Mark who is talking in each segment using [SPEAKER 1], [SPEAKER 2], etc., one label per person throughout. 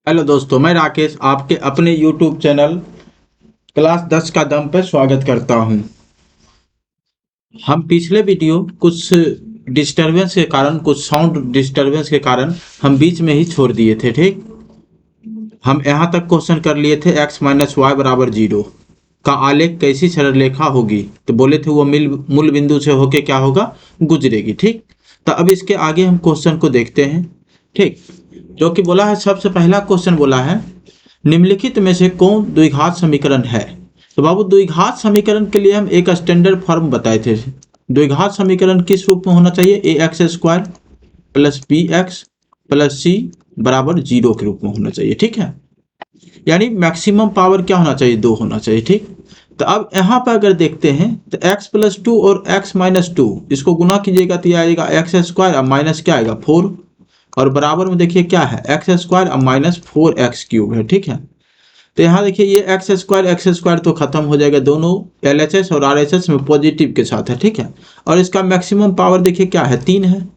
[SPEAKER 1] Hello दोस्तों, मैं राकेश आपके अपने YouTube चैनल क्लास 10 का दम पर स्वागत करता हूं। हम पिछले वीडियो कुछ डिस्टरबेंस के कारण, कुछ साउंड डिस्टरबेंस के कारण हम बीच में ही छोड़ दिए थे। ठीक, हम यहाँ तक क्वेश्चन कर लिए थे x माइनस वाई बराबर जीरो का आलेख कैसी सरल रेखा होगी। तो बोले थे वो मूल बिंदु से होके क्या होगा, गुजरेगी। ठीक, तो अब इसके आगे हम क्वेश्चन को देखते हैं। ठीक, जो कि बोला है, सबसे पहला क्वेश्चन बोला है निम्नलिखित में से कौन द्विघात समीकरण है। तो बाबू, द्विघात समीकरण के लिए हम एक स्टैंडर्ड फॉर्म बताए थे। द्विघात समीकरण किस रूप में होना चाहिए, a x square plus b x plus c बराबर जीरो के रूप में होना चाहिए। ठीक है, यानी मैक्सिमम पावर क्या होना चाहिए, दो होना चाहिए। ठीक, तो अब यहाँ पर अगर देखते हैं तो x प्लस टू और x माइनस टू इसको गुना कीजिएगा तो यह आएगा एक्स स्क्वायर और माइनस क्या आएगा, फोर। और बराबर में देखिए क्या है, एक्स स्क्वायर और माइनस फोर एक्स क्यूब है। ठीक है, तो यहाँ देखिए ये एक्स स्क्वायर तो खत्म हो जाएगा, दोनों LHS और RHS में पॉजिटिव के साथ है। ठीक है, और इसका मैक्सिमम पावर देखिए क्या है, तीन है।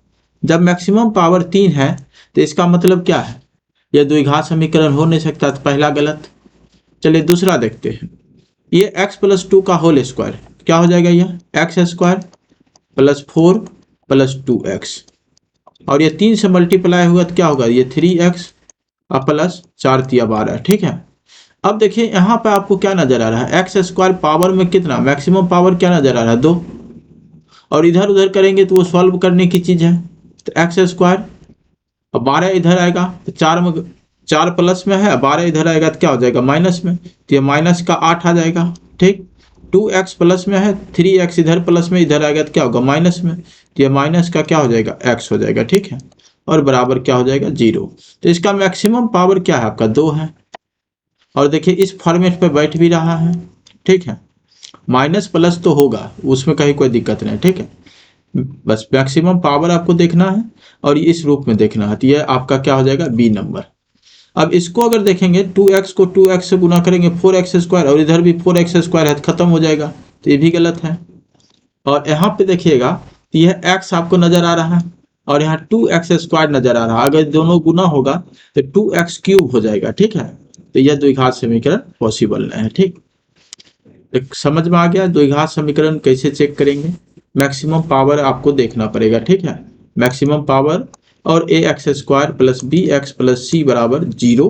[SPEAKER 1] जब मैक्सिमम पावर तीन है तो इसका मतलब क्या है, यह द्विघात समीकरण हो नहीं सकता, तो पहला गलत। चलिए दूसरा देखते हैं। ये x प्लस टू का होल स्क्वायर क्या हो जाएगा, यह x square plus four plus two x, और ये तीन से मल्टीप्लाई हुआ तो क्या होगा, ये थ्री एक्स और प्लस चार तिया बारह। ठीक है, अब देखिए यहाँ पे आपको क्या नजर आ रहा है, एक्स स्क्वायर पावर में कितना, मैक्सिमम पावर क्या नजर आ रहा है, दो। और इधर उधर करेंगे तो वो सॉल्व करने की चीज है। तो एक्स स्क्वायर और बारह इधर आएगा तो चार में, चार प्लस में है, बारह इधर आएगा तो क्या हो जाएगा, माइनस में, तो ये माइनस का आठ आ जाएगा। ठीक, टू एक्स प्लस में है, थ्री एक्स इधर प्लस में, इधर आएगा तो क्या होगा, माइनस में, तो ये माइनस का क्या हो जाएगा, एक्स हो जाएगा। ठीक है, और बराबर क्या हो जाएगा, जीरो। तो इसका मैक्सिमम पावर क्या है आपका, दो है। और देखिए इस फॉर्मेट पे बैठ भी रहा है। ठीक है, माइनस प्लस तो होगा, उसमें कहीं कोई दिक्कत नहीं। ठीक है, बस मैक्सिमम पावर आपको देखना है और इस रूप में देखना है, तो यह आपका क्या हो जाएगा, बी नंबर। अब इसको अगर देखेंगे, टू एक्स को टू एक्स से गुना करेंगे, फोर एक्स स्क्वायर, और इधर भी फोर एक्स स्क्वायर है तो खत्म हो जाएगा, तो ये भी गलत है। और यहाँ पे देखिएगा तो यह एक्स आपको नजर आ रहा है और यहाँ टू एक्स स्क्वायर नजर आ रहा है, अगर दोनों गुना होगा तो टू एक्स क्यूब हो जाएगा। ठीक है, तो यह द्विघात समीकरण पॉसिबल नहीं है। ठीक, एक समझ में आ गया द्विघात समीकरण कैसे चेक करेंगे, मैक्सिमम पावर आपको देखना पड़ेगा। ठीक है, मैक्सिमम पावर और a x square plus b x plus c बराबर जीरो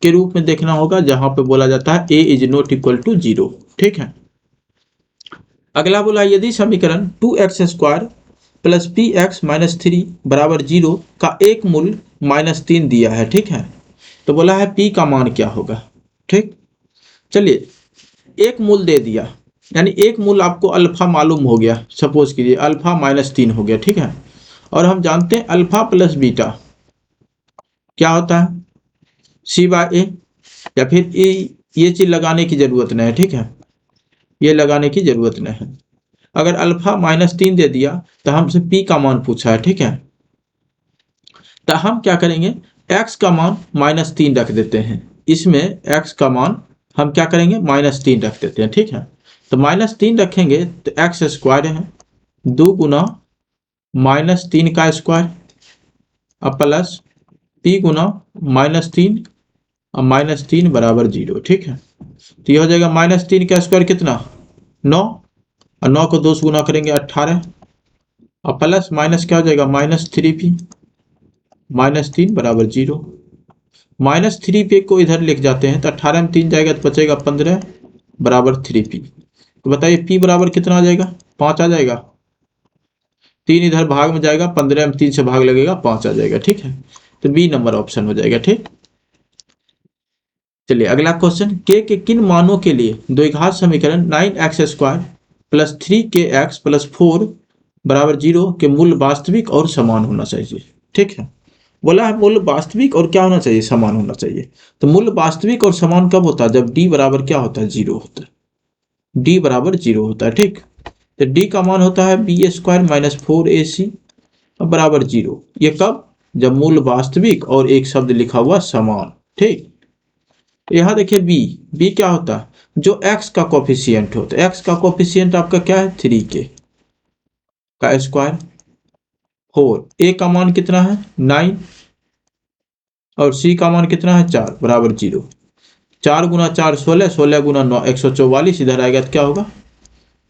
[SPEAKER 1] के रूप में देखना होगा, जहां पे बोला जाता है a is not equal to zero. ठीक है, अगला बोला यदि समीकरण two x square plus b x minus three बराबर जीरो का एक मूल माइनस तीन दिया है। ठीक है, तो बोला है पी का मान क्या होगा। ठीक, चलिए एक मूल दे दिया, यानी एक मूल आपको अल्फा मालूम हो गया, सपोज कीजिए अल्फा माइनस तीन हो गया। ठीक है, और हम जानते हैं अल्फा प्लस बीटा क्या होता है, सी बाय ए, या फिर ये चीज लगाने की जरूरत नहीं है। ठीक है, ये लगाने की जरूरत नहीं है। अगर अल्फा माइनस तीन दे दिया तो हमसे पी का मान पूछा है। ठीक है, तो हम क्या करेंगे, एक्स का मान माइनस तीन रख देते हैं, इसमें एक्स का मान हम क्या करेंगे, माइनस तीन रख देते हैं। ठीक है, तो माइनस तीन रखेंगे तो एक्स स्क्वायर है, दो गुना माइनस तीन का स्क्वायर और प्लस पी गुना माइनस तीन और माइनस तीन बराबर जीरो। ठीक है, तो ये हो जाएगा माइनस तीन का स्क्वायर कितना, नौ, और नौ को दो से गुना करेंगे अट्ठारह, और प्लस माइनस क्या हो जाएगा, माइनस थ्री पी, माइनस तीन बराबर जीरो। माइनस थ्री पी को इधर लिख जाते हैं तो अट्ठारह में तीन जाएगा तो बचेगा पंद्रह बराबर थ्री पी। तो बताइए पी बराबर कितना आ जाएगा, पाँच आ जाएगा, तीन इधर भाग में जाएगा, पंद्रह में तीन से भाग लगेगा, पाँच आ जाएगा। ठीक है, तो बी नंबर ऑप्शन हो जाएगा। ठीक, चलिए अगला क्वेश्चन, के किन मानों के लिए द्विघात समीकरण nine x square plus three के एक्स प्लस फोर बराबर जीरो के मूल वास्तविक और समान होना चाहिए। ठीक है, बोला है मूल वास्तविक और क्या होना चाहिए, समान होना चाहिए। तो मूल वास्तविक और समान कब होता है, जब डी बराबर क्या होता है, जीरो होता है, डी बराबर जीरो होता है। ठीक, तो डी का मान होता है बी स्क्वायर माइनस फोर ए सी बराबर जीरो, ये कब, जब मूल वास्तविक और एक शब्द लिखा हुआ समान। ठीक, यहाँ देखिए बी, बी क्या होता है, जो एक्स का कोफिशियंट होता है, एक्स का कोफिशियंट आपका क्या है, थ्री के का स्क्वायर, फोर, ए का मान कितना है, नाइन, और सी का मान कितना है 4 बराबर 0। 4 गुना 4 16, 16 गुना 9 144, इधर आएगा तो क्या होगा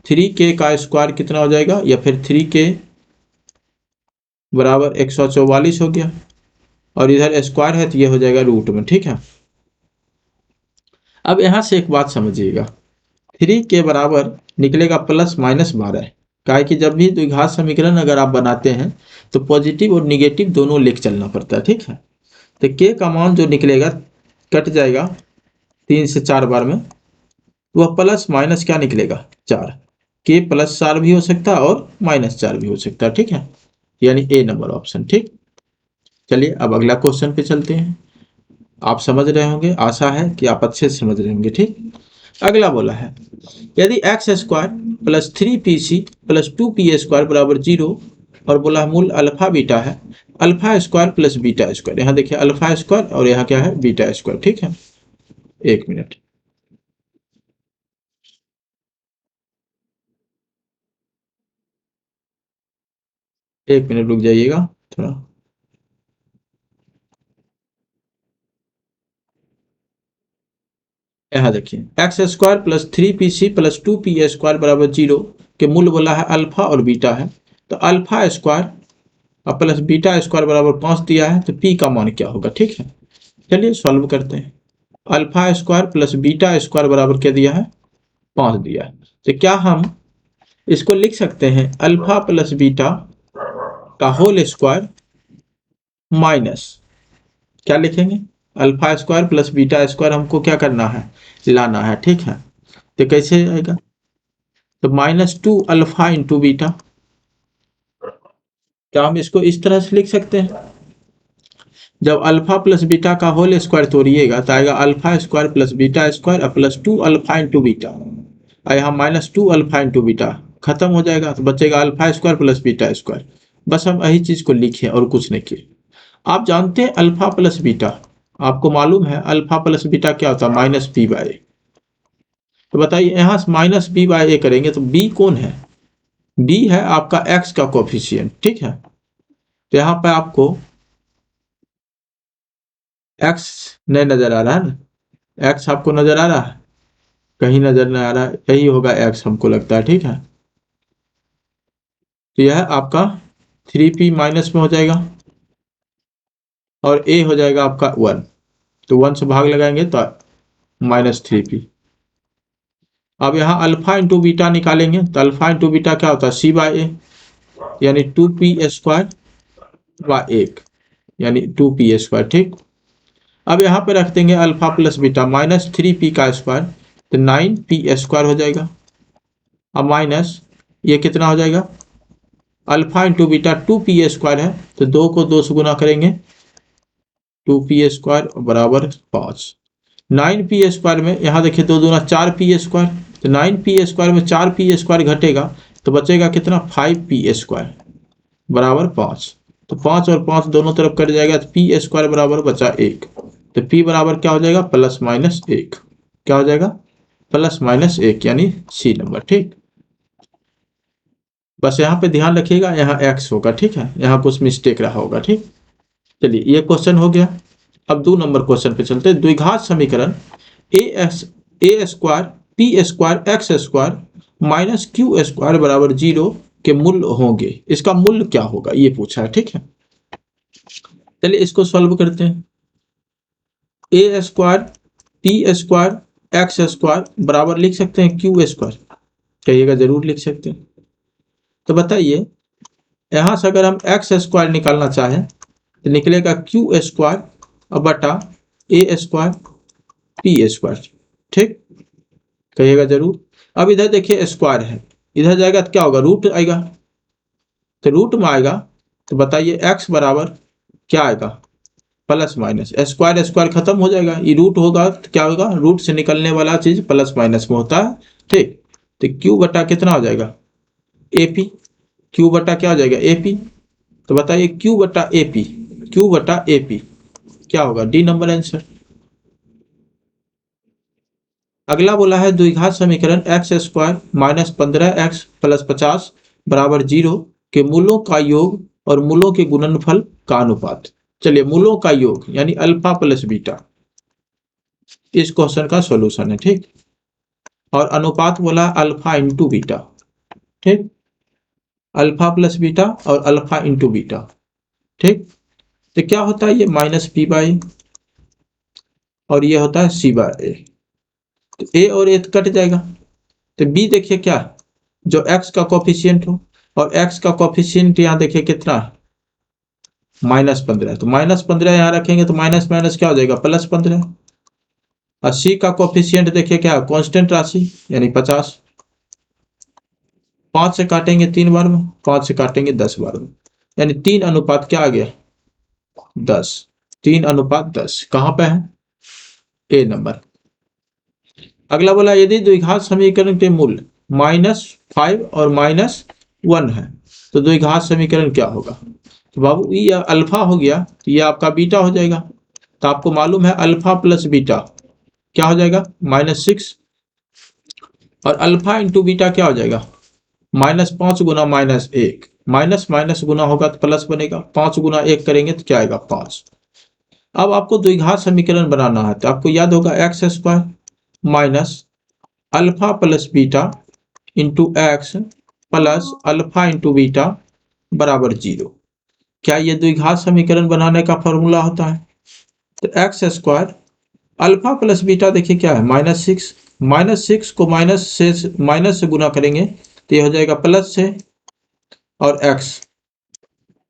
[SPEAKER 1] 3k का स्क्वायर कितना हो जाएगा, या फिर 3k बराबर 144 हो गया, और इधर स्क्वायर है तो ये हो जाएगा रूट में। ठीक है, अब यहाँ से एक बात समझिएगा, 3k बराबर निकलेगा प्लस माइनस 12। काहे कि जब भी द्विघात समीकरण अगर आप बनाते हैं तो पॉजिटिव और निगेटिव दोनों लेके चलना पड़ता है। ठीक है, तो k का मान जो निकलेगा कट जाएगा 3 से 4 बार में, वह प्लस माइनस क्या निकलेगा 4। k प्लस 4 भी हो सकता है और माइनस 4 भी हो सकता है। ठीक है, यानी ए नंबर ऑप्शन। ठीक, चलिए अब अगला क्वेश्चन पे चलते हैं। आप समझ रहे होंगे, आशा है कि आप अच्छे से समझ रहे होंगे। ठीक, अगला बोला है यदि x square plus 3pc plus 2p square बराबर 0, और बोला मूल अल्फा बीटा है, alpha square plus beta square. यहाँ देखिए अल्फा स्क्वायर और यहाँ क्या है बीटा स्क्वायर। ठीक है, एक मिनट, एक मिनट रुक जाइएगा थोड़ा। यहाँ देखिए x square plus 3pc plus 2p square बराबर 0 के मूल बोला है अल्फा और बीटा है, तो अल्फा स्क्वायर और प्लस बीटा स्क्वायर बराबर 5 दिया है, तो p का मान क्या होगा। ठीक है, चलिए सॉल्व करते हैं। Alpha square plus beta square बराबर क्या दिया है 5 दिया है, तो क्या हम इसको लिख सकते हैं अल्फा प्लस बीटा का होल स्क्वायर माइनस क्या लिखेंगे, alpha square plus beta square हमको क्या करना है लाना है। ठीक है, तो कैसे आएगा, तो -2 अल्फा इंटू बीटा। क्या हम इसको इस तरह से लिख सकते हैं, जब अल्फा प्लस बीटा का होल स्क्वायर तोड़िएगा तो आएगा alpha square plus beta square plus 2 alpha into beta, और यहाँ -2 अल्फा इंटू बीटा खत्म हो जाएगा, तो बचेगा alpha square plus beta square. बस हम यही चीज को लिखे और कुछ नहीं किए। आप जानते हैं अल्फा प्लस बीटा, आपको मालूम है अल्फा प्लस बीटा क्या होता है -b/a। तो बताइए यहाँ से -b/a करेंगे तो b कौन है, b है आपका x का कोफिशिएंट। ठीक है, तो यहाँ पे आपको x नहीं नजर आ रहा है ना, x आपको नजर आ रहा है, कहीं नजर नहीं आ रहा है, यही होगा x हमको लगता है। ठीक है, तो यह आपका 3p माइनस में हो जाएगा और a हो जाएगा आपका 1, तो 1 से भाग लगाएंगे तो -3p। अब यहाँ अल्फा इंटू बीटा निकालेंगे तो अल्फा इंटू बीटा क्या होता है c/a, यानी 2p स्क्वायर बाय 1 यानी 2p स्क्वायर। ठीक, अब यहाँ पे रख देंगे अल्फा प्लस बीटा -3p का स्क्वायर, तो 9p स्क्वायर हो जाएगा। अब माइनस ये कितना हो जाएगा alpha into beta 2p square है, तो 2 को 2 से गुना करेंगे 2p स्क्वायर बराबर 5। 9p स्क्वायर में यहाँ देखिए 2 दूना 4p स्क्वायर, तो 9p स्क्वायर में 4p स्क्वायर घटेगा तो बचेगा कितना 5p स्क्वायर बराबर 5। तो 5 और 5 दोनों तरफ कट जाएगा तो p स्क्वायर बराबर बचा 1, तो p बराबर क्या हो जाएगा +-1। क्या हो जाएगा +-1 यानी सी नंबर। ठीक, बस यहाँ पे ध्यान रखिएगा यहाँ x होगा। ठीक है, यहाँ कुछ मिस्टेक रहा होगा। ठीक, चलिए ये क्वेश्चन हो गया। अब 2 नंबर क्वेश्चन पे चलते हैं। द्विघात समीकरण a square p square x square minus q square बराबर 0 के मूल्य होंगे, इसका मूल्य क्या होगा ये पूछा है। ठीक है, चलिए इसको सॉल्व करते हैं। A square p square x square बराबर लिख सकते हैं क्यू स्क्वायर, कहिएगा जरूर लिख सकते हैं। तो बताइए यहाँ से अगर हम एक्स स्क्वायर निकालना चाहें तो निकलेगा क्यू स्क्वायर और बटा ए स्क्वायर पी स्क्वायर। ठीक, कहिएगा जरूर। अब इधर देखिए स्क्वायर है, इधर जाएगा तो क्या होगा रूट आएगा, तो रूट में आएगा तो बताइए एक्स बराबर क्या आएगा प्लस माइनस, स्क्वायर स्क्वायर खत्म हो जाएगा, ये रूट होगा तो क्या होगा रूट से निकलने वाला चीज प्लस माइनस में होता है। ठीक, तो क्यू बटा कितना हो जाएगा एपी, क्यू बटा क्या हो जाएगा एपी, तो बताइए क्यू बटा एपी, क्यू बटा एपी क्या होगा डी नंबर आंसर। अगला बोला है द्विघात समीकरण एक्स स्क्वायर -15x प्लस 50 बराबर 0 के मूलों का योग और मूलों के गुणनफल का अनुपात। चलिए, मूलों का योग यानी अल्फा प्लस बीटा इस क्वेश्चन का सॉल्यूशन है, ठीक। और अनुपात बोला अल्फा इंटू बीटा, ठीक। अल्फा प्लस बीटा और अल्फा इंटू बीटा, ठीक। तो क्या होता है, ये माइनस पी बाई और ये होता है सी बाय ए। तो ए और ए कट जाएगा, तो बी देखिए क्या है, जो एक्स का कोफिशिएंट हो, और एक्स का कोफिशिएंट यहाँ देखिए कितना है, -15। तो -15 यहाँ रखेंगे तो माइनस माइनस क्या हो जाएगा, +15। और सी का कोफिशिएंट देखिए क्या है, कांस्टेंट राशि यानी 50। 5 से काटेंगे 3 बार में, 5 से काटेंगे 10 बार में, यानी 3 अनुपात क्या आ गया, 10। 3 अनुपात 10 कहाँ पे है, ए नंबर। अगला बोला यदि द्विघात समीकरण के मूल्य -5 और -1 है तो द्विघात समीकरण क्या होगा। तो बाबू ये अल्फा हो गया तो ये आपका बीटा हो जाएगा। तो आपको मालूम है अल्फा प्लस बीटा क्या हो जाएगा, -6। और अल्फा इंटू बीटा क्या हो जाएगा, -5 गुना -1। माइनस माइनस गुना होगा तो प्लस बनेगा, 5 गुना 1 करेंगे तो क्या आएगा, 5। अब आपको द्विघात समीकरण बनाना है तो आपको याद होगा x square minus alpha plus beta into x plus alpha into beta बराबर 0। क्या ये द्विघात समीकरण बनाने का फॉर्मूला होता है। तो x square alpha plus beta देखिए क्या है, -6। -6 को माइनस से गुना करेंगे तो ये हो जाएगा प्लस से, और एक्स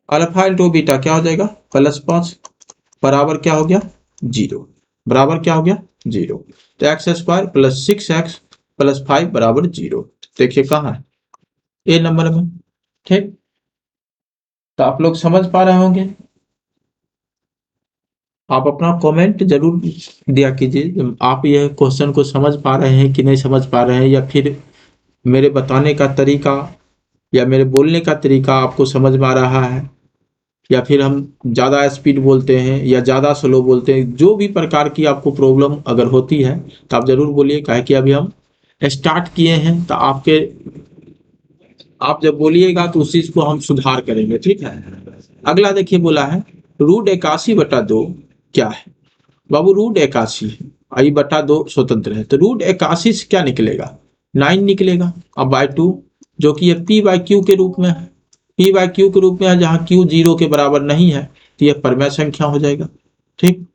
[SPEAKER 1] अल्फा इंटू बीटा क्या हो जाएगा, +5 बराबर क्या हो गया, 0। बराबर क्या हो गया, 0। तो x square plus 6x plus 5 बराबर 0। देखिए कहाँ है, ए नंबर में, ठीक। तो आप लोग समझ पा रहे होंगे। आप अपना कमेंट जरूर दिया कीजिए, आप यह क्वेश्चन को समझ पा रहे हैं कि नहीं समझ पा रहे हैं, या फिर मेरे बताने का तरीका या मेरे बोलने का तरीका आपको समझ में आ रहा है, या फिर हम ज़्यादा स्पीड बोलते हैं या ज़्यादा स्लो बोलते हैं। जो भी प्रकार की आपको प्रॉब्लम अगर होती है तो आप ज़रूर बोलिए, काहे कि अभी हम स्टार्ट किए हैं। तो आप जब बोलिएगा तो उस चीज़ को हम सुधार करेंगे, ठीक है। अगला देखिए बोला है √81/2 क्या है। बाबू √81 i/2 स्वतंत्र है, तो √81 से क्या निकलेगा, 9 निकलेगा। अब बाय 2 जो कि ये p/q के रूप में है, p/q के रूप में है, जहाँ q 0 के बराबर नहीं है तो यह परमेय संख्या हो जाएगा, ठीक।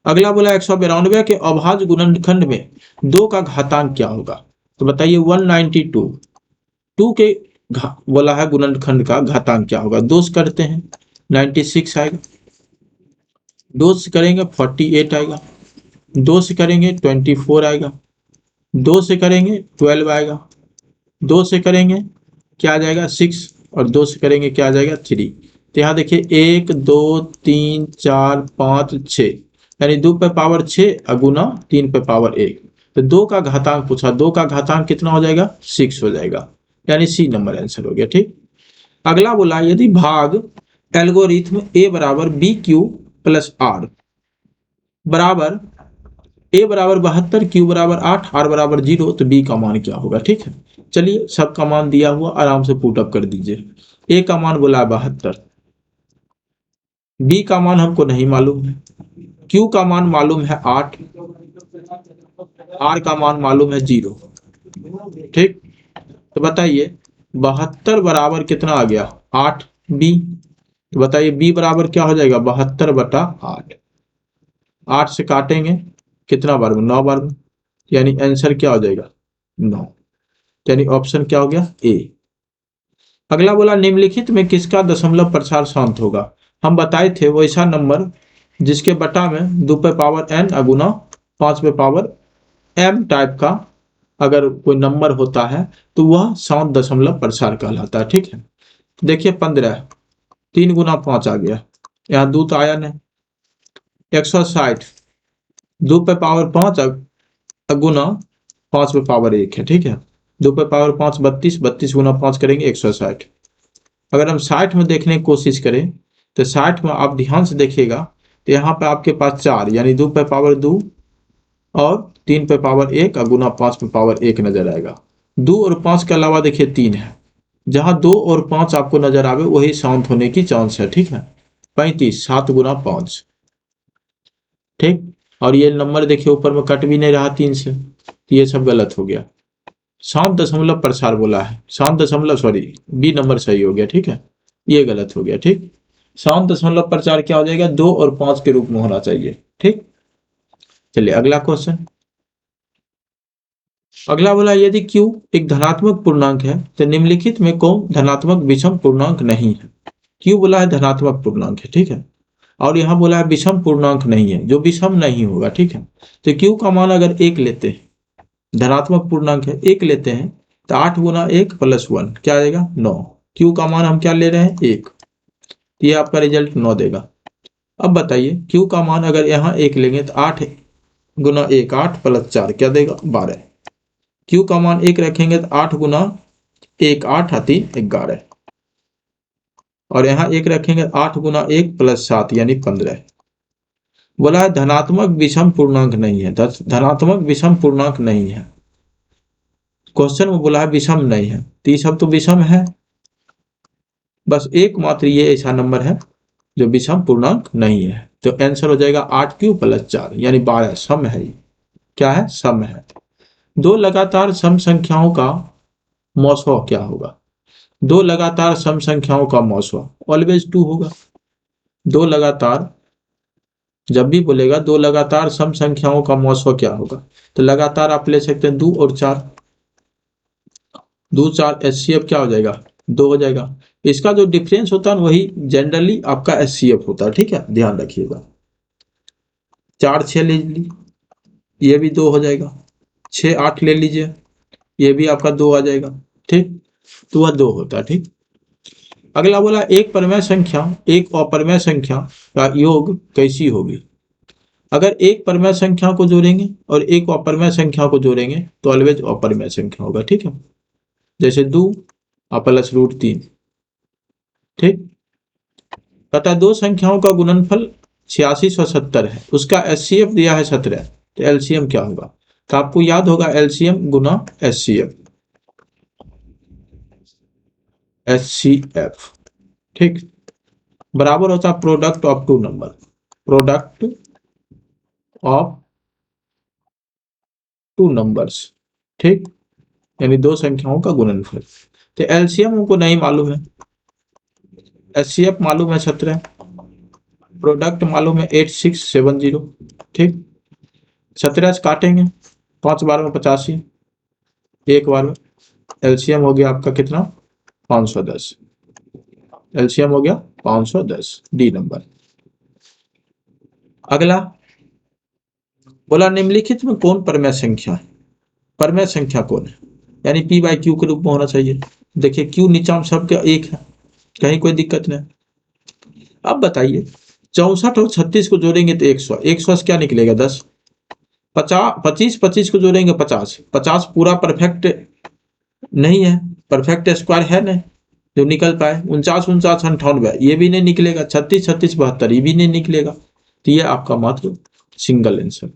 [SPEAKER 1] अगला बोला 192 के अभाज्य गुणनखंड में 2 का घातांक क्या होगा। तो बताइए 192 2 के बोला है गुणनखंड का घातांक क्या होगा। 2 से करते हैं 96 आएगा, 2 से करेंगे 48 आएगा, 2 से करेंगे 24 आएगा, 2 से करेंगे 12 आएगा, 2 से करेंगे क्या आ जाएगा 6, और 2 से करेंगे क्या आ जाएगा 3। तो यहाँ देखिए 1 2 3 4 5 6, यानी 2 पे पावर 6 गुना 3 पे पावर 1। तो 2 का घातांक पूछा, 2 का घातांक कितना हो जाएगा, 6 हो जाएगा, यानी सी नंबर आंसर हो गया, ठीक। अगला बोला यदि भाग एल्गोरिथ्म ए बराबर बी क्यू प्लस आर बराबर ए बराबर 72, क्यू बराबर 8, आर बराबर 0, तो बी का मान क्या होगा, ठीक है। चलिए सबका मान दिया हुआ, आराम से पुट अप कर दीजिए। ए का मान बोला 72, बी का मान हमको नहीं मालूम है, क्यू का मान मालूम है 8, आर का मान मालूम है 0, ठीक। तो बताइए 72 बराबर कितना आ गया, 8 बी। तो बताइए बी बराबर क्या हो जाएगा, 72/8। 8 से काटेंगे कितना बार में, 9 बार में, यानी आंसर क्या हो जाएगा 9, यानी ऑप्शन क्या हो गया ए। अगला बोला निम्नलिखित में किसका दशमलव प्रसार शांत होगा। हम बताए थे वैसा नंबर जिसके बटा में 2 पे पावर n अगुना 5 पे पावर m टाइप का अगर कोई नंबर होता है तो वह शांत दशमलव प्रसार कहलाता है, ठीक है। देखिए 15 3 गुना 5 आ गया, यहाँ 2 तो आया नहीं। 160 2 पे पावर 5 गुना 5 पे पावर 1 है, ठीक है। 2 पे पावर 5 32, 32 गुना 5 करेंगे 160। अगर हम 60 में देखने की कोशिश करें तो 60 में आप ध्यान से देखिएगा तो यहाँ पे आपके पास 4 यानी 2 पे पावर 2 और 3 पे पावर 1 और गुना 5 पे पावर 1 नजर आएगा। 2 और 5 के अलावा देखिए 3 है, जहाँ 2 और 5 आपको नजर आवे वही शांत होने की चांस है, ठीक है। 35, 7 गुना 5, ठीक। और ये नंबर देखिए ऊपर में कट भी नहीं रहा 3 से, तो ये सब गलत हो गया। 7 दशमलव बोला है, 7 दशमलव, सॉरी, बी नंबर सही हो गया, ठीक है, ये गलत हो गया, ठीक। 7 दशमलव क्या हो जाएगा, 2 और 5 के रूप में होना चाहिए, ठीक। चलिए अगला क्वेश्चन। अगला बोला यदि q एक धनात्मक पूर्णांक है तो निम्नलिखित में कौन धनात्मक विषम पूर्णांक नहीं है। q बोला है धनात्मक पूर्णांक है, ठीक है, और यहाँ बोला है विषम पूर्णांक नहीं है, जो विषम नहीं होगा, ठीक है। तो q का मान अगर 1 लेते हैं, धनात्मक पूर्णांक है, 1 लेते हैं, तो 8 गुना 1 प्लस 1 क्या आएगा, 9। q का मान हम क्या ले रहे हैं, 1, ये आपका रिजल्ट 9 देगा। अब बताइए q का मान अगर यहाँ 1 लेंगे तो 8 गुना 1 8 प्लस 4 क्या देगा, 12। q का मान 1 रखेंगे तो 8 गुना 1 8 3 11, और यहाँ 1 रखेंगे 8 गुना 1 प्लस 7 यानी 15। बोला है धनात्मक विषम पूर्णांक नहीं है, धनात्मक विषम पूर्णांक नहीं है। क्वेश्चन में बोला है विषम नहीं है, तो ये सब तो विषम है, बस एकमात्र ये ऐसा नंबर है जो विषम पूर्णांक नहीं है। तो आंसर हो जाएगा 8q प्लस 4 यानी 12, सम है ये, क्या है, सम है। दो लगातार सम संख्याओं का मौसवा क्या होगा, दो लगातार सम संख्याओं का मौसवा ऑलवेज 2 होगा। दो लगातार, जब भी बोलेगा दो लगातार सम संख्याओं का मौसवा क्या होगा, तो लगातार आप ले सकते हैं 2 और 4, 2 4 एचसीएफ क्या हो जाएगा, 2 हो जाएगा। इसका जो डिफरेंस होता है वही जनरली आपका एचसीएफ होता है, ठीक है, ध्यान रखिएगा। 4 6 ले लीजिए, ये भी 2 हो जाएगा। 6 8 ले लीजिए, ये भी आपका 2 आ जाएगा, ठीक, तो वह 2 होता है, ठीक। अगला बोला एक परमेय संख्या एक अपरमेय संख्या का योग कैसी होगी। अगर एक परमेय संख्या को जोड़ेंगे और एक अपरमेय संख्या को जोड़ेंगे तो ऑलवेज अपरमेय संख्या होगा, ठीक है। जैसे 2 प्लस √3, ठीक। पता दो संख्याओं का गुणनफल 8670 है, उसका एचसीएफ दिया है 17, तो एलसीएम क्या होगा, तो आपको याद होगा एलसीएम गुना एचसीएफ, एचसीएफ, ठीक, बराबर होता है product of two number, product of two numbers, ठीक, यानी दो संख्याओं का गुणनफल। तो एलसीएम हमको नहीं मालूम है, एचसीएफ मालूम है 17, प्रोडक्ट मालूम है 8670, ठीक। 17 से काटेंगे, 5 बार में 85, एक बार में, एलसीएम हो गया आपका कितना, 510, एलसीएम हो गया 510, डी नंबर। अगला बोला निम्नलिखित में कौन परमेय संख्या है, परमेय संख्या कौन है, यानी पी बाई क्यू के रूप में होना चाहिए। देखिए क्यू नीचा सबका 1 है, कहीं कोई दिक्कत नहीं। अब बताइए 64 और 36 को जोड़ेंगे तो 100, 100 से क्या निकलेगा 10, 50 25 25 को जोड़ेंगे 50, 50 पूरा परफेक्ट नहीं है, परफेक्ट स्क्वायर है नहीं जो निकल पाए। 49 49 98 ये भी नहीं निकलेगा, 36 36 72 ये भी नहीं निकलेगा, तो ये आपका मात्र सिंगल आंसर।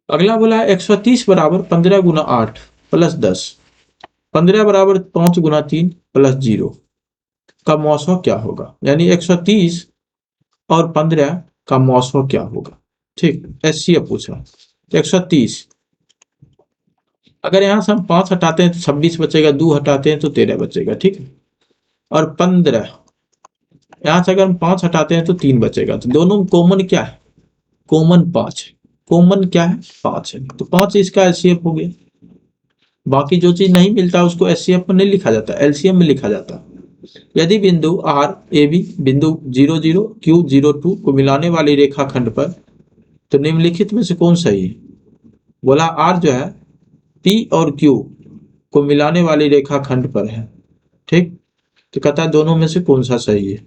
[SPEAKER 1] अगला बोला है 130 बराबर 15 गुना 8 प्लस 10, 15 बराबर 5 गुना 3 प्लस 0 का मौसम क्या होगा, यानी 130 और 15 का मौसम क्या होगा, ठीक, एचसीएफ पूछा। 130 अगर यहाँ से हम 5 हटाते हैं तो 26 बचेगा, 2 हटाते हैं तो 13 बचेगा, ठीक है, और 15 यहाँ से अगर हम 5 हटाते हैं तो 3 बचेगा, तो दोनों में कॉमन क्या है, कॉमन 5 है, कॉमन क्या है 5 है, तो 5 इसका एचसीएफ हो गया। बाकी जो चीज नहीं मिलता उसको एचसीएफ में नहीं लिखा जाता, एलसीएम में लिखा जाता। यदि बिंदु आर ए बी बिंदु 0 0 क्यू 0 2 को मिलाने वाली रेखाखंड पर, तो निम्नलिखित में से कौन सही है। बोला आर जो है पी और क्यू को मिलाने वाली रेखाखंड पर है, ठीक, तो कहता है दोनों में से कौन सा सही है।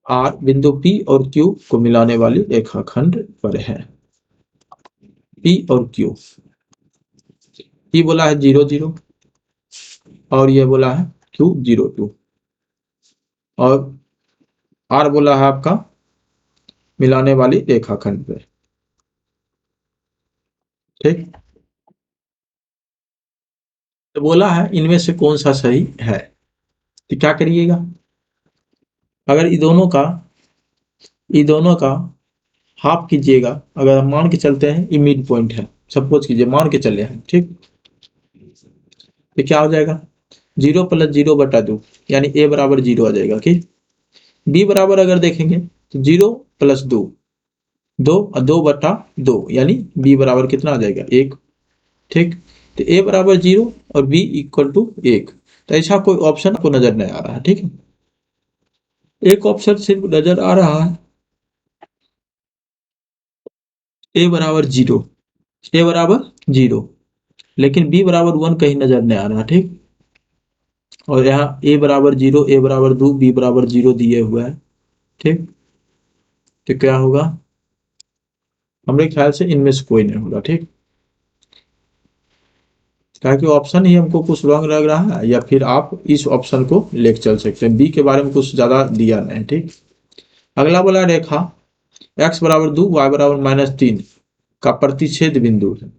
[SPEAKER 1] आर बिंदु पी और क्यू को मिलाने वाली रेखाखंड पर है, पी और क्यू, पी बोला है 0 0 और ये बोला है क्यू 0 2, और आर बोला है आपका मिलाने वाली रेखाखंड पे, ठीक। तो बोला है इनमें से कौन सा सही है। तो क्या करिएगा, अगर ये दोनों का हाफ कीजिएगा, अगर हम मान के चलते हैं ये मिड पॉइंट है, सपोज कीजिए मान के चले हैं, ठीक। तो क्या हो जाएगा, 0 + 0/2 यानी a बराबर 0 आ जाएगा। कि b बराबर अगर देखेंगे तो 0 + 2, 2 और 2/2 यानी b बराबर कितना आ जाएगा 1, ठीक। तो a बराबर 0 और b = 1। तो ऐसा कोई ऑप्शन आपको नजर नहीं आ रहा है, ठीक है। एक ऑप्शन सिर्फ नजर आ रहा है, a बराबर 0, a बराबर 0, लेकिन b बराबर 1 कहीं नजर नहीं आ रहा, ठीक। और यहाँ a बराबर 0, a बराबर 2, b बराबर 0 दिए हुए हैं, ठीक। तो क्या होगा, हमारे ख्याल से इनमें से कोई नहीं होगा, ठीक। ताकि ऑप्शन ही हमको कुछ रॉन्ग लग रहा है, या फिर आप इस ऑप्शन को लेके चल सकते हैं, बी के बारे में कुछ ज्यादा दिया नहीं, ठीक। अगला बोला रेखा x बराबर 2 y बराबर -3 का प्रतिच्छेद बिंदु है।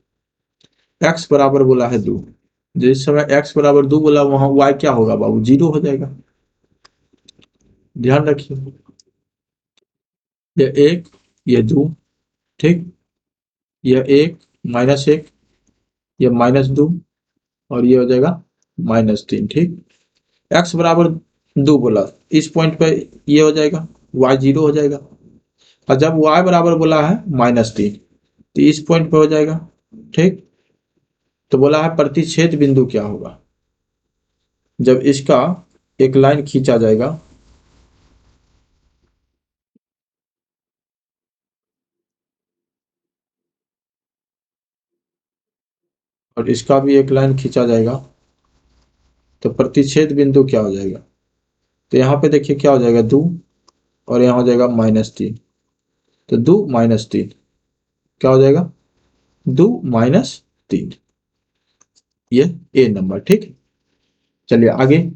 [SPEAKER 1] x बराबर बोला है 2, जिस समय x बराबर 2 बोला वहां y क्या होगा बाबू, 0 हो जाएगा। ध्यान रखिए, ये 1, ये 2, ठीक। यह 1 -1, ये -2 और ये हो जाएगा -3, ठीक। x बराबर 2 बोला, इस पॉइंट पे ये हो जाएगा, y 0 हो जाएगा। और जब y बराबर बोला है -3 तो इस पॉइंट पे हो जाएगा, ठीक। तो बोला है प्रतिच्छेद बिंदु क्या होगा, जब इसका एक लाइन खींचा जाएगा, और इसका भी एक लाइन खींचा जाएगा, तो प्रतिच्छेद बिंदु क्या हो जाएगा। तो यहाँ पे देखिए क्या हो जाएगा 2 और यहाँ हो जाएगा -3, तो 2 -3 क्या हो जाएगा 2 -3, ये ए नंबर, ठीक। चलिए आगे,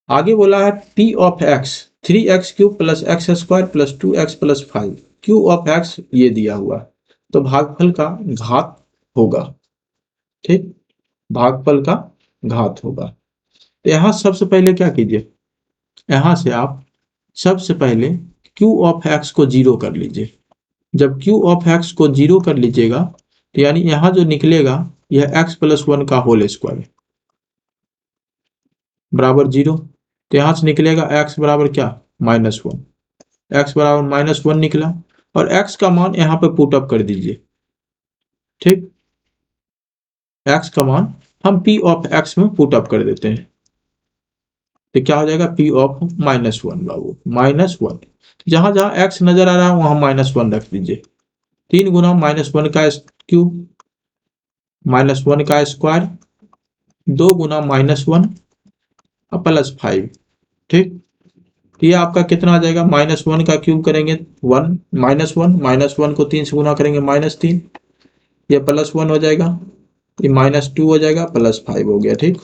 [SPEAKER 1] आगे बोला है P of x 3x³ + x² + 2x + 5 Q of x ये दिया हुआ है, तो भागफल का घात होगा, ठीक। भागफल का घात होगा। तो यहाँ सबसे पहले क्या कीजिए, यहाँ से आप सबसे पहले Q ऑफ x को 0 कर लीजिए। जब Q ऑफ x को 0 कर लीजिएगा तो यानी यहाँ जो निकलेगा यह x + 1 का होल स्क्वायर बराबर 0। तो यहाँ से निकलेगा x बराबर क्या -1, x बराबर -1 निकला, और x का मान यहाँ पे पुट अप कर दीजिए, ठीक। x का मान हम P ऑफ x में पुट अप कर देते हैं, तो क्या हो जाएगा P ऑफ -1 बाबू -1, जहां जहां x नजर आ रहा है वहां -1 रख दीजिए। 3 गुना -1 का क्यूब -1 का स्क्वायर 2 गुना -1 + 5, ठीक। ये आपका कितना आ जाएगा, -1 का क्यूब करेंगे 1 -1 को 3 से गुना करेंगे -3, ये +1 हो जाएगा, ये -2 हो जाएगा, +5 हो गया, ठीक।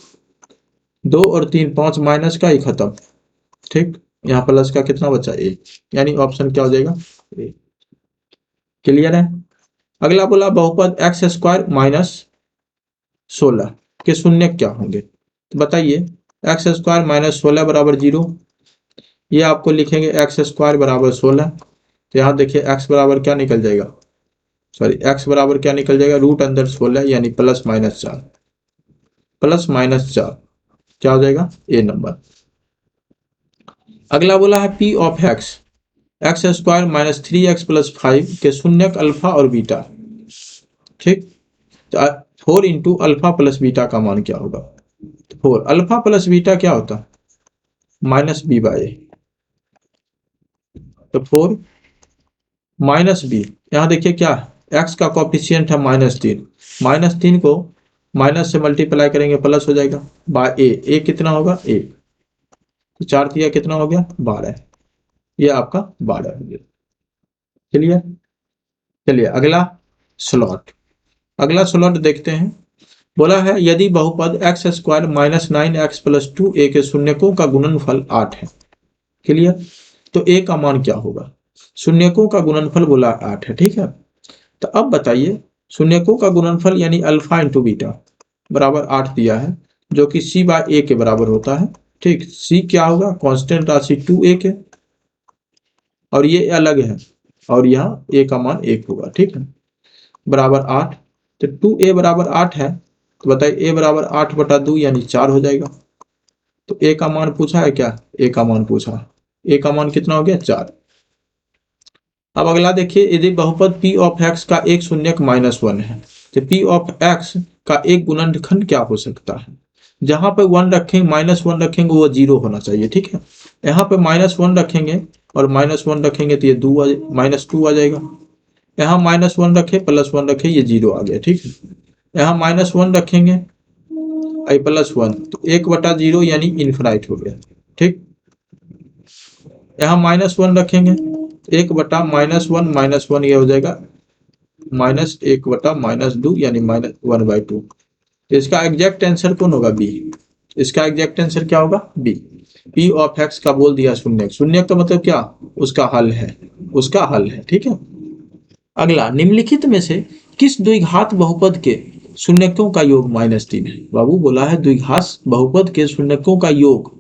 [SPEAKER 1] 2 और 3 5 माइनस का ही खत्म, ठीक। यहाँ प्लस का कितना बचा 1, यानी ऑप्शन क्या हो जाएगा ए। क्लियर है। अगला बोला बहुपद x² - 16 के शून्य क्या होंगे, तो बताइए x² - 16 बराबर 0, ये आपको लिखेंगे x² बराबर 16। तो यहाँ देखिए x बराबर क्या निकल जाएगा, सॉरी x बराबर क्या निकल जाएगा, रूट अंदर 16 यानी +-4, +-4 क्या हो जाएगा ए नंबर। अगला बोला है P of x x² - 3x + 5 के शून्यक अल्फा और बीटा, ठीक। तो 4 इंटू अल्फा प्लस बीटा का मान क्या होगा, 4 अल्फा प्लस बीटा क्या होता है -b/a, तो 4 -b, यहाँ देखिए क्या x का कॉफिशिएंट है -3, -3 को माइनस से मल्टीप्लाई करेंगे प्लस हो जाएगा बाय a कितना होगा 1, तो 4 दिया कितना हो गया 12, ये आपका 12 हो गया। चलिए चलिए अगला स्लॉट, अगला स्लॉट देखते हैं। बोला है यदि बहुपद x² - 9x + 2a के शून्यकों का गुणनफल 8 है, क्लियर, तो a का मान क्या होगा, शून्यकों का गुणनफल बोला 8 है, ठीक है। तो अब बताइए शून्यकों का गुणनफल यानी अल्फा इंटू बीटा बराबर 8 दिया है, जो कि सी बाय ए के बराबर होता है। ठीक, सी क्या होगा, कांस्टेंट राशि 2a के, और ये अलग है, और यहाँ ए का मान 1 होगा। ठीक है, बराबर 8। तो 2a बराबर 8 है, तो बताइए a बराबर 8/2 यानी 4 हो जाएगा। तो a का मान पूछा है क्या, a का मान पूछा, a का मान कितना हो गया, 4। अब अगला देखिए, यदि बहुपद p ऑफ x का एक शून्यक -1 है, तो p ऑफ x का एक गुणनखंड क्या हो सकता है। जहां पे 1 रखेंगे, -1 रखेंगे, वो 0 होना चाहिए। ठीक है, यहाँ पे -1 रखेंगे और -1 रखेंगे तो ये -2 आ जाएगा। यहाँ -1 रखे +1 रखे, ये 0 आ गया। ठीक है, यहाँ -1 रखेंगे +1 तो 1/0 यानी इनफिनाइट हो गया। ठीक, यहाँ -1 रखेंगे 1/-1 ये हो जाएगा -1/-2 यानी -1/2। तो इसका एग्जैक्ट आंसर कौन होगा, बी। इसका एग्जैक्ट आंसर क्या होगा, बी। पी ऑफ एक्स का बोल दिया शून्यक, शून्यक का मतलब क्या, उसका हल है, उसका हल है। ठीक है, अगला, निम्नलिखित में से किस द्विघात बहुपद के शून्यकों का योग -3 है। बाबू बोला है द्विघात बहुपद के शून्यकों का योग,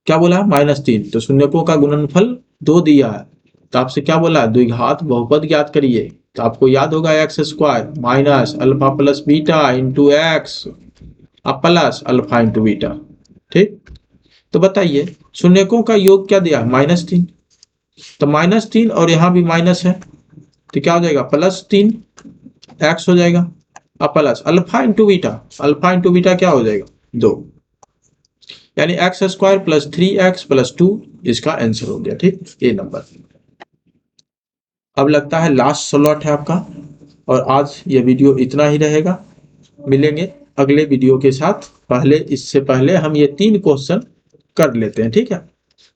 [SPEAKER 1] क्या बोला है, -3। तो शून्यकों का गुणनफल 2 दिया है, तो आपसे क्या बोला है, द्विघात बहुपद ज्ञात करिए। तो आपको याद होगा x² minus alpha plus beta into x अब प्लस अल्फा इंटू बीटा। ठीक, तो बताइए शून्यकों का योग क्या दिया, -3। तो -3 और यहाँ भी माइनस है, तो क्या हो जाएगा, +3 एक्स हो जाएगा। अब plus alpha into beta, alpha into beta क्या हो जाएगा, 2, यानी x² + 3x + 2 इसका आंसर हो गया। ठीक, ए नंबर। अब लगता है लास्ट स्लॉट है आपका, और आज ये वीडियो इतना ही रहेगा। मिलेंगे अगले वीडियो के साथ। पहले, इससे पहले हम ये 3 क्वेश्चन कर लेते हैं। ठीक है,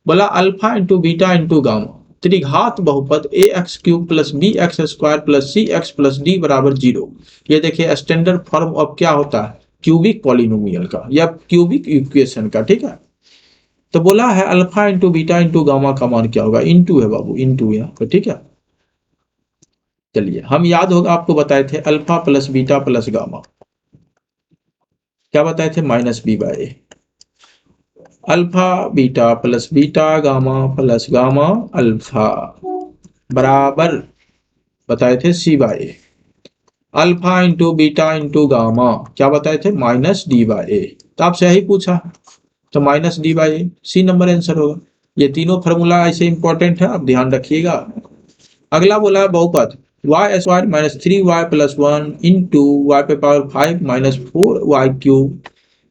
[SPEAKER 1] बोला alpha into beta into gamma त्रिघात बहुपद ax³ + bx² + cx + d बराबर 0। ये देखिए स्टैंडर्ड फॉर्म अब क्या होता है, क्यूबिक पॉलिनोमियल का या क्यूबिक इक्वेशन का। ठीक है, तो बोला है alpha into beta into gamma का मान क्या होगा, इंटू है बाबू, इंटू यहाँ पे। ठीक है, चलिए, हम याद होगा आपको बताए थे alpha plus beta plus gamma, क्या बताए थे, -b/a। Alpha beta plus beta gamma plus gamma alpha बराबर बताए थे c/a। Alpha into beta into gamma क्या बताए थे, -d/a। तो आपसे यही पूछा, तो -d/a सी नंबर आंसर होगा। ये तीनों फार्मूला ऐसे इंपॉर्टेंट है, आप ध्यान रखिएगा। अगला बोला है बहुपद y² - 3y + 1 into y⁵ -4y³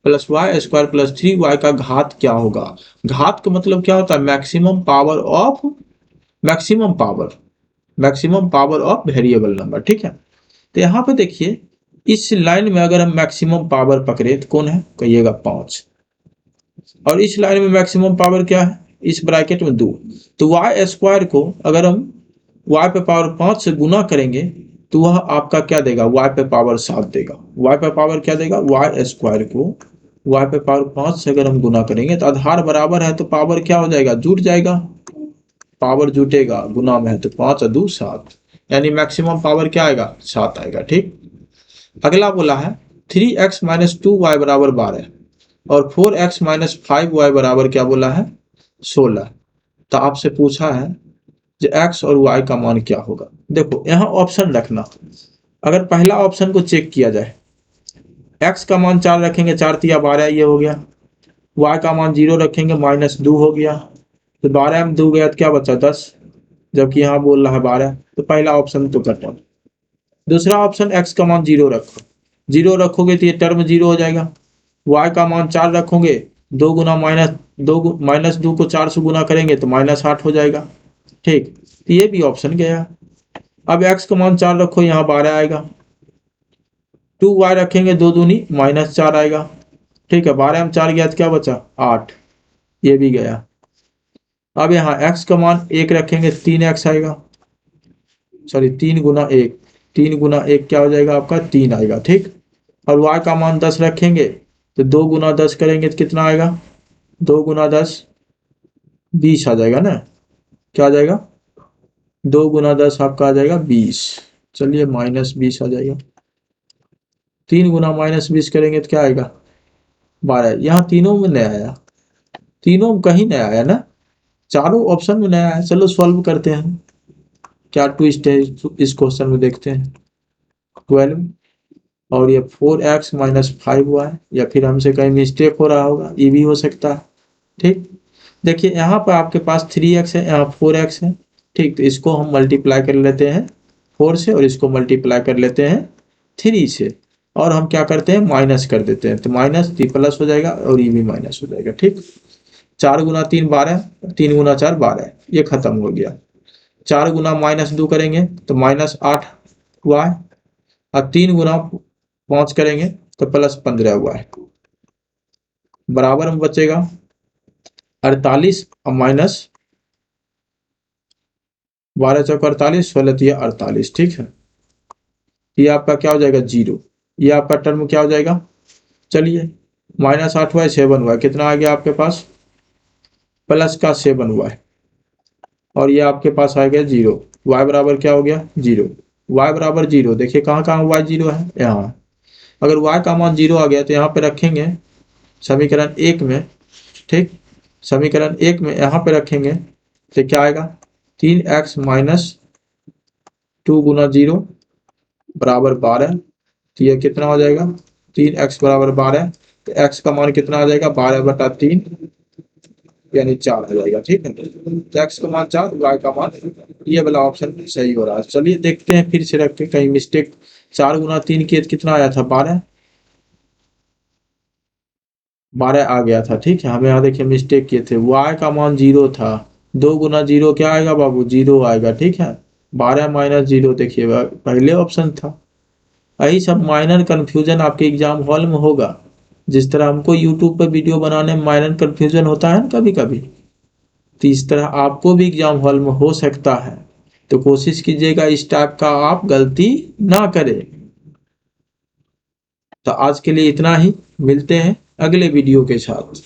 [SPEAKER 1] + y² + 3y का घात क्या होगा। घात का मतलब क्या होता है, maximum power of variable number. ठीक है, तो यहाँ पे देखिए इस लाइन में अगर हम मैक्सिमम पावर पकड़े तो कौन है, कहिएगा 5, और इस लाइन में मैक्सिमम पावर क्या है, इस ब्रैकेट में 2। तो y² को अगर हम y⁵ से गुना करेंगे तो वह आपका क्या देगा, y⁵ देगा। y⁵ क्या देगा, y² को y⁵ से अगर हम गुना करेंगे तो आधार बराबर है तो पावर क्या हो जाएगा, जुट जाएगा, पावर जुटेगा, गुना में है तो 5 और 2 7, यानी मैक्सिमम पावर क्या आएगा, 7 आएगा। ठीक, अगला बोला है 3x - 2y बराबर 12 और 4x - 5y बराबर क्या बोला है, 16। तो आपसे पूछा है जो x और y का मान क्या होगा। देखो यहाँ ऑप्शन रखना, अगर पहला ऑप्शन को चेक किया जाए, x का मान 4 रखेंगे, 4 तिया 12 ये हो गया, y का मान 0 रखेंगे, -2 हो गया, तो 12 में 2 गया तो क्या बचा, 10, जबकि यहाँ बोल रहा है 12, तो पहला ऑप्शन तो कट। दूसरा ऑप्शन x का मान 0 रखो, 0 रखोगे तो ये टर्म 0 हो जाएगा। y का मान 4 रखोगे, 2 गुना -2 को 4 से गुना करेंगे तो -8 हो जाएगा। ठीक, तो ये भी ऑप्शन गया। अब x का मान 4 रखो, यहाँ 12 आएगा, 2y रखेंगे, 2 दूनी -4 आएगा। ठीक है, 12 में 4 गया तो क्या बचा, 8, ये भी गया। अब यहाँ x का मान 1 रखेंगे, 3x आएगा, सॉरी 3 गुना 1, 3 गुना 1 क्या हो जाएगा आपका, 3 आएगा। ठीक, और y का मान 10 रखेंगे तो 2 गुना 10 करेंगे तो कितना आएगा, 2 गुना 10 20 आ जाएगा ना, क्या आ जाएगा, 2 गुना 10 आपका आ जाएगा 20। चलिए -20 आ जाएगा। 3 गुना -20 करेंगे तो क्या आएगा 12। यहाँ तीनों में नहीं आया, तीनों में कहीं नहीं आया ना, चारों ऑप्शन में नहीं आया। चलो सॉल्व करते हैं, क्या ट्विस्ट है इस क्वेश्चन में देखते हैं। 12 और ये 4x - 5y, या फिर हमसे कहीं मिस्टेक हो रहा होगा, ये भी हो सकता है। ठीक, देखिए यहाँ पर आपके पास 3x है, यहाँ 4x है। ठीक, तो इसको हम मल्टीप्लाई कर लेते हैं 4 से, और इसको मल्टीप्लाई कर लेते हैं 3 से, और हम क्या करते हैं माइनस कर देते हैं, तो माइनस प्लस हो जाएगा और ये भी माइनस हो जाएगा। ठीक, 4 गुना 3 12, 3 गुना 4 12, ये खत्म हो गया। 4 गुना -2 करेंगे तो -8y, और 3 गुना 5 करेंगे तो +15y, बराबर में बचेगा 48 और माइनस 12 चौक 48, 16 तिया 48। ठीक है, ये आपका क्या हो जाएगा 0, ये आपका टर्म क्या हो जाएगा। चलिए -8y 7y कितना आ गया आपके पास, प्लस का 7y, और ये आपके पास आ गया 0। y बराबर क्या हो गया 0, y बराबर 0। देखिए कहाँ कहाँ y 0 है, यहाँ। अगर y का मान 0 आ गया तो यहाँ पे रखेंगे समीकरण 1 में। ठीक, समीकरण 1 में यहाँ पे रखेंगे तो क्या आएगा 3x - 2 गुना 0 बराबर 12। तो ये कितना हो जाएगा 3x बराबर 12, तो x का मान कितना आ जाएगा 12/3, यानी 4 आ जाएगा। ठीक है, तो x का मान 4, y का मान, ये वाला ऑप्शन सही हो रहा है। चलिए देखते हैं फिर से रख के कहीं मिस्टेक। 4 गुना 3 किए तो कितना आया था 12, 12 आ गया था। ठीक है, हमें यहाँ देखिए मिस्टेक किए थे, y का मान 0 था, 2 गुना 0 क्या आएगा बाबू 0 आएगा। ठीक है, 12 - 0 देखिए पहले ऑप्शन था। यही सब माइनर कन्फ्यूजन आपके एग्जाम हॉल में होगा, जिस तरह हमको यूट्यूब पर वीडियो बनाने में माइनर कन्फ्यूजन होता है ना कभी कभी, तो इस तरह आपको भी एग्जाम हॉल में हो सकता है। तो कोशिश कीजिएगा इस टाइप का आप गलती ना करें। तो आज के लिए इतना ही, मिलते हैं अगले वीडियो के साथ।